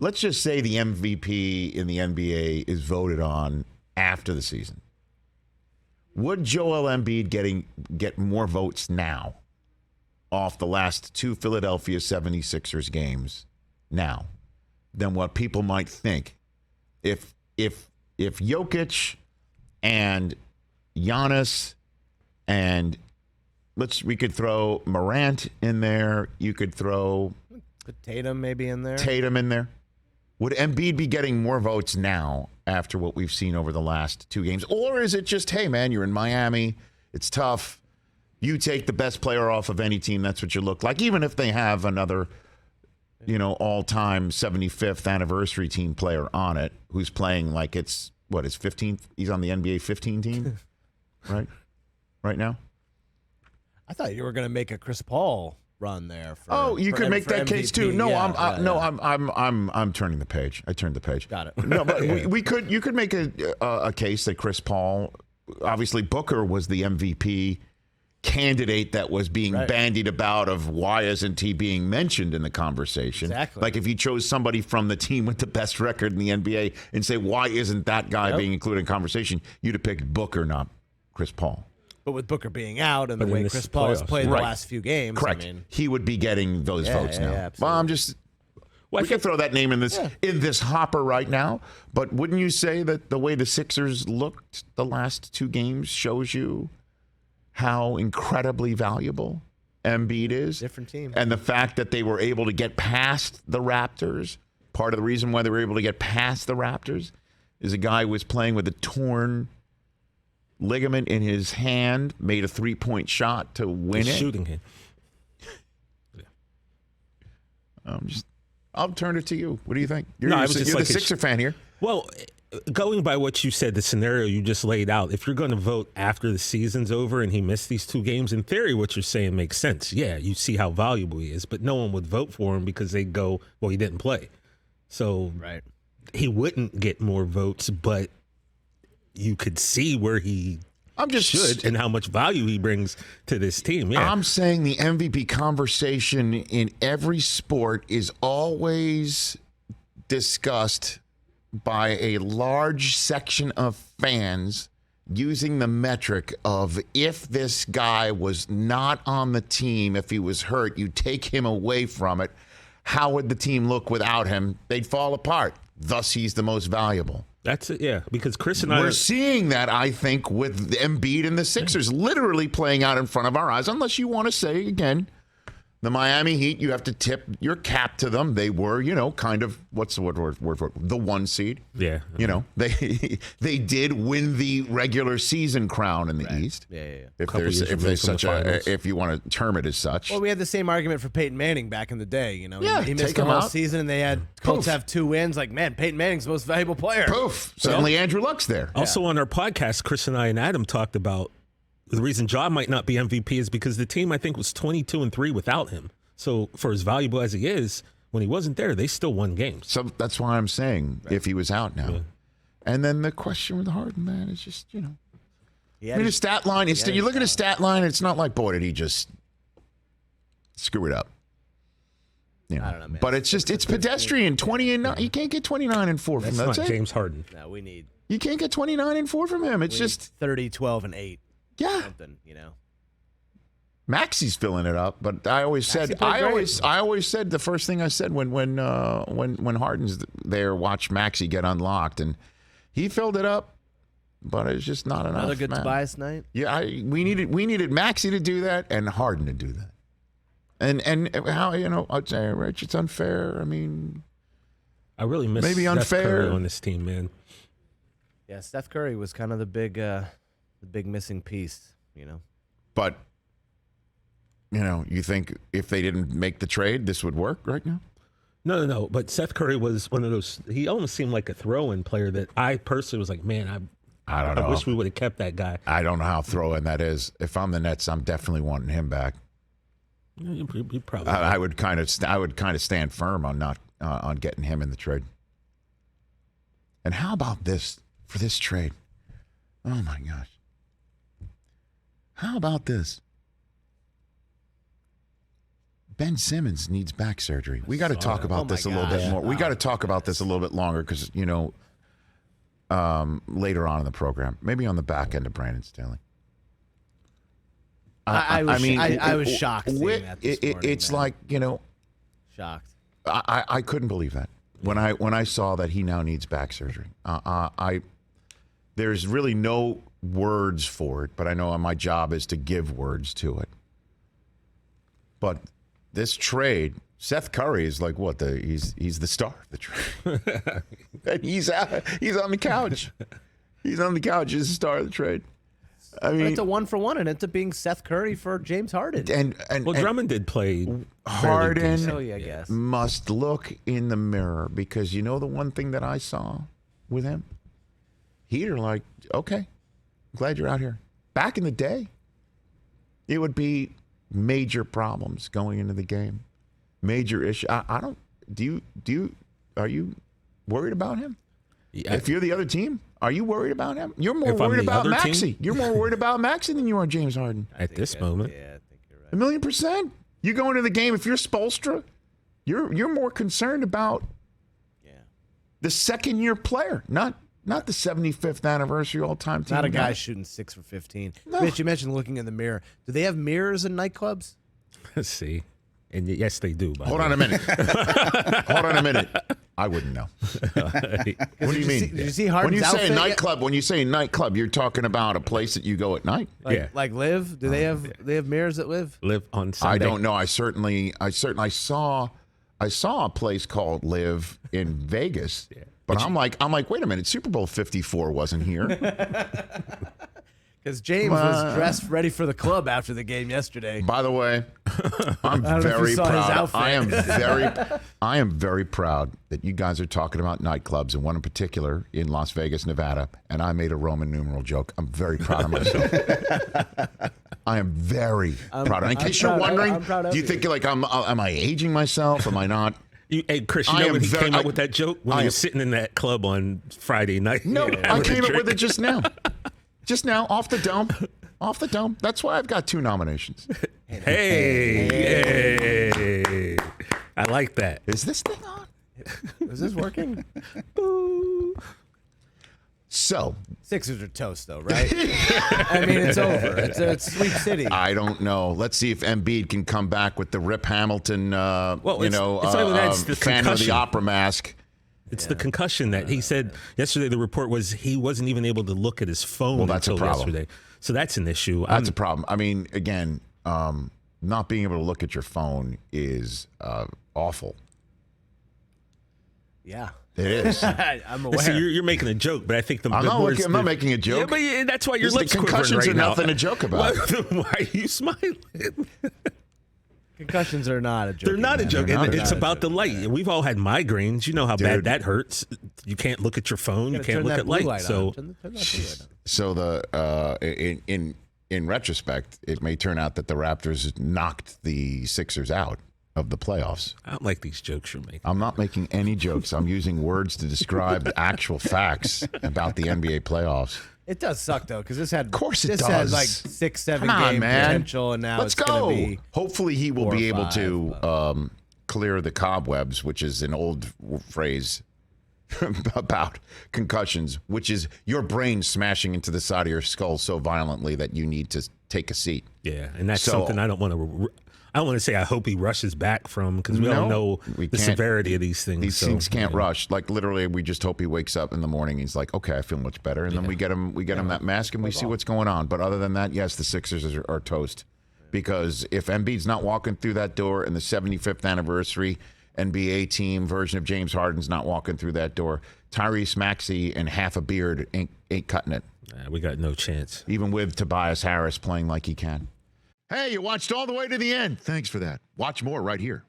let's just say the MVP in the NBA is voted on after the season. Would Joel Embiid get more votes now off the last 2 Philadelphia 76ers games now than what people might think? If Jokic and Giannis and we could throw Morant in there, you could throw Tatum maybe in there. Tatum in there. Would Embiid be getting more votes now after what we've seen over the last 2 games? Or is it just, hey, man, you're in Miami. It's tough. You take the best player off of any team. That's what you look like. Even if they have another, all-time 75th anniversary team player on it who's playing like it's, his 15th? He's on the NBA 15 team, right? Right now? I thought you were going to make a Chris Paul run there. You could make that MVP. case too. No, Yeah, I'm turning the page. I turned the page. Got it. No, but you could make a case that Chris Paul, obviously Booker was the MVP candidate that was being bandied about of why isn't he being mentioned in the conversation. Exactly. Like if you chose somebody from the team with the best record in the NBA and say, why isn't that guy being included in conversation, you'd have picked Booker, not Chris Paul. But with Booker being out and the way Chris Paul has played the last few games, correct. He would be getting those votes now. Yeah, well, we can throw that name in this hopper right now. But wouldn't you say that the way the Sixers looked the last 2 games shows you how incredibly valuable Embiid is? Different team. And the fact that they were able to get past the Raptors, part of the reason why they were able to get past the Raptors is a guy who was playing with a torn ligament in his hand, made a 3-point shot to win it. Shooting him. I'll turn it to you. What do you think? You're the Sixer fan here. Well, going by what you said, the scenario you just laid out, if you're going to vote after the season's over and he missed these 2 games, in theory, what you're saying makes sense. Yeah, you see how valuable he is, but no one would vote for him because they go, well, he didn't play. So he wouldn't get more votes, but you could see where he should and how much value he brings to this team. Yeah. I'm saying the MVP conversation in every sport is always discussed by a large section of fans using the metric of if this guy was not on the team, if he was hurt, you take him away from it, how would the team look without him? They'd fall apart. Thus, he's the most valuable. That's it, yeah. Because Chris and We're seeing that, I think, with Embiid and the Sixers literally playing out in front of our eyes. Unless you want to say, again, the Miami Heat, you have to tip your cap to them. They were, kind of, what's the word for it? The 1 seed. Yeah. They did win the regular season crown in the East. Yeah. If there's such if you want to term it as such. Well, we had the same argument for Peyton Manning back in the day. He missed take the him whole out. season, and they had Colts have 2 wins. Like, man, Peyton Manning's the most valuable player. Poof. Suddenly Andrew Luck's there. Also on our podcast, Chris and I and Adam talked about the reason Ja might not be MVP is because the team, I think, was 22-3 without him. So for as valuable as he is, when he wasn't there, they still won games. So that's why I'm saying if he was out now. Yeah. And then the question with Harden, man, is just, his stat line. You look at his stat line, it's not like, boy, did he just screw it up. I don't know, man. But it's pedestrian. 20-9. You can't get 29-4 from that. That's not James Harden. No, we need. You can't get 29-4 from him. It's just 30, 12, and 8. Yeah. Something, Maxi's filling it up, but I always said the first thing I said when Harden's there, watch Maxey get unlocked, and he filled it up, but it's just not enough. Another good Tobias night. Yeah, we needed Maxey to do that and Harden to do that, and how I'd say, Rich, it's unfair. I mean, I really miss maybe Steph unfair Curry on this team, man. Yeah, Steph Curry was kind of the big missing piece, but. You think if they didn't make the trade, this would work right now? No. But Seth Curry was one of those. He almost seemed like a throw-in player that I personally was like, man, I don't know. I wish we would have kept that guy. I don't know how throw-in that is. If I'm the Nets, I'm definitely wanting him back. You probably. I would kind of stand firm on not on getting him in the trade. And how about this for this trade? Oh my gosh! How about this? Ben Simmons needs back surgery. We got to talk about this a little bit more. We got to talk about this a little bit longer because, later on in the program, maybe on the back end of Brandon Staley. I was shocked seeing that this morning, it's man. like, Shocked. I couldn't believe that when I saw that he now needs back surgery. There's really no words for it, but I know my job is to give words to it. But this trade, Seth Curry is like what? He's the star of the trade. And he's on the couch. He's on the couch. He's the star of the trade. I mean, it's a 1-for-1, and it's being Seth Curry for James Harden. And Drummond did play Harden. I guess. Must look in the mirror because the one thing that I saw with him, Heat are like, okay, I'm glad you're out here. Back in the day, it would be major problems going into the game, major issue. I don't. Are you worried about him? Yeah. If you're the other team, are you worried about him? You're more worried about Maxey. You're more worried about Maxey than you are James Harden. At this moment. Yeah, I think you're right. 1,000,000%. You go into the game, if you're Spoelstra, you're more concerned about the second-year player, not the 75th anniversary all-time team. Not a guy shooting 6 for 15. No. Mitch, you mentioned looking in the mirror. Do they have mirrors in nightclubs? Let's see. And yes, they do. Hold on a minute. Hold on a minute. I wouldn't know. What do you mean? Did you see Harden's when you say outfit nightclub, when you say nightclub, you're talking about a place that you go at night. Like Live? Do they have mirrors at Live? Live on Sunday. I don't know. I saw a place called Live in Vegas. But I'm like, wait a minute, Super Bowl 54 wasn't here. Because James was dressed ready for the club after the game yesterday. By the way, I'm very proud. I am very proud that you guys are talking about nightclubs, and one in particular in Las Vegas, Nevada, and I made a Roman numeral joke. I'm very proud of myself. I am very proud. In case you're wondering, do you think like am I aging myself? Am I not? Hey, Chris, when he came up with that joke when he was sitting in that club on Friday night? No, I came up with it just now. Just now, off the dome. Off the dome. That's why I've got 2 nominations. Hey. I like that. Is this thing on? Is this working? So. Sixers are toast, though, right? I mean, it's over. It's Sweet City. I don't know. Let's see if Embiid can come back with the Rip Hamilton, Phantom of the Opera mask. It's the concussion that he said yesterday. The report was he wasn't even able to look at his phone until yesterday. So that's an issue. That's a problem. I mean, again, not being able to look at your phone is awful. Yeah. It is. I'm aware. So you're making a joke, but I think I'm not making a joke. Yeah, but that's why your lips concussions right are now. nothing to joke about. Why are you smiling? Concussions are not a joke. They're not a joke. It's about the light. We've all had migraines. You know how bad that hurts. You can't look at your phone. You can't look at light. So in retrospect, it may turn out that the Raptors knocked the Sixers out of the playoffs. I don't like these jokes you're making. I'm not making any jokes. I'm using words to describe the actual facts about the NBA playoffs. It does suck though, because this had does. Like 6-7 game potential, and now Let's it's going to be. Hopefully, he will be able to clear the cobwebs, which is an old phrase about concussions, which is your brain smashing into the side of your skull so violently that you need to take a seat. Yeah, and that's something I don't want to. I don't want to say I hope he rushes back from because we don't know the severity of these things. These things can't rush. Like literally, we just hope he wakes up in the morning. He's like, okay, I feel much better, and then we get him that mask, and we see what's going on. But other than that, yes, the Sixers are toast because if Embiid's not walking through that door, and the 75th anniversary NBA team version of James Harden's not walking through that door, Tyrese Maxey and half a beard ain't cutting it. We got no chance, even with Tobias Harris playing like he can. Hey, you watched all the way to the end. Thanks for that. Watch more right here.